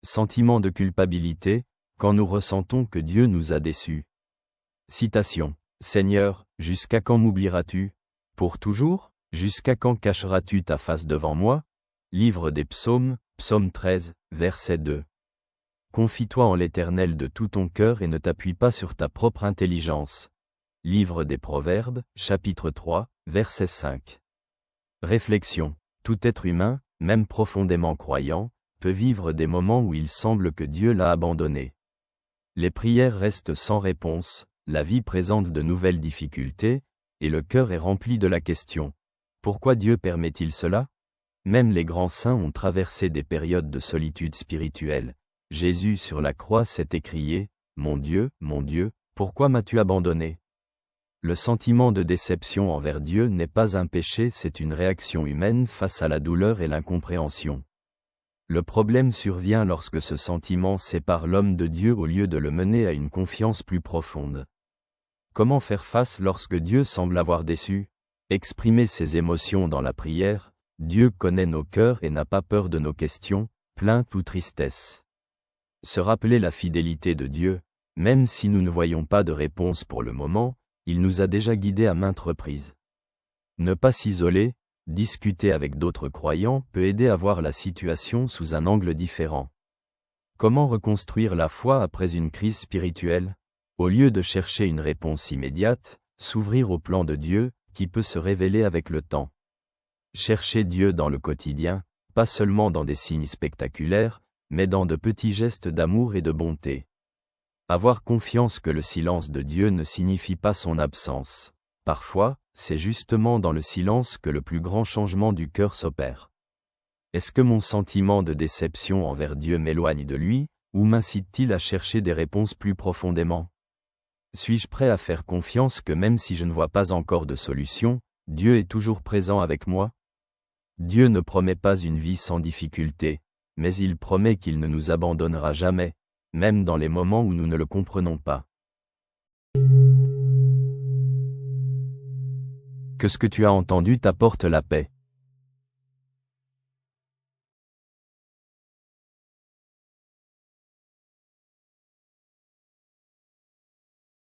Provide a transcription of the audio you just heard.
Sentiment de culpabilité, quand nous ressentons que Dieu nous a déçus. Citation. Seigneur, jusqu'à quand m'oublieras-tu? Pour toujours? Jusqu'à quand cacheras-tu ta face devant moi? Livre des Psaumes, Psaume 13, verset 2. Confie-toi en l'Éternel de tout ton cœur et ne t'appuie pas sur ta propre intelligence. Livre des Proverbes, chapitre 3, verset 5. Réflexion. Tout être humain, même profondément croyant, peut vivre des moments où il semble que Dieu l'a abandonné. Les prières restent sans réponse, la vie présente de nouvelles difficultés, et le cœur est rempli de la question. Pourquoi Dieu permet-il cela? Même les grands saints ont traversé des périodes de solitude spirituelle. Jésus sur la croix s'est écrié, « Mon Dieu, pourquoi m'as-tu abandonné ?» Le sentiment de déception envers Dieu n'est pas un péché, c'est une réaction humaine face à la douleur et l'incompréhension. Le problème survient lorsque ce sentiment sépare l'homme de Dieu au lieu de le mener à une confiance plus profonde. Comment faire face lorsque Dieu semble avoir déçu? Exprimer ses émotions dans la prière. Dieu connaît nos cœurs et n'a pas peur de nos questions, plaintes ou tristesse. Se rappeler la fidélité de Dieu, même si nous ne voyons pas de réponse pour le moment, il nous a déjà guidés à maintes reprises. Ne pas s'isoler, discuter avec d'autres croyants peut aider à voir la situation sous un angle différent. Comment reconstruire la foi après une crise spirituelle? Au lieu de chercher une réponse immédiate, s'ouvrir au plan de Dieu, qui peut se révéler avec le temps. Chercher Dieu dans le quotidien, pas seulement dans des signes spectaculaires, mais dans de petits gestes d'amour et de bonté. Avoir confiance que le silence de Dieu ne signifie pas son absence. Parfois, c'est justement dans le silence que le plus grand changement du cœur s'opère. Est-ce que mon sentiment de déception envers Dieu m'éloigne de lui, ou m'incite-t-il à chercher des réponses plus profondément? Suis-je prêt à faire confiance que même si je ne vois pas encore de solution, Dieu est toujours présent avec moi? Dieu ne promet pas une vie sans difficulté, mais il promet qu'il ne nous abandonnera jamais, même dans les moments où nous ne le comprenons pas. Que ce que tu as entendu t'apporte la paix.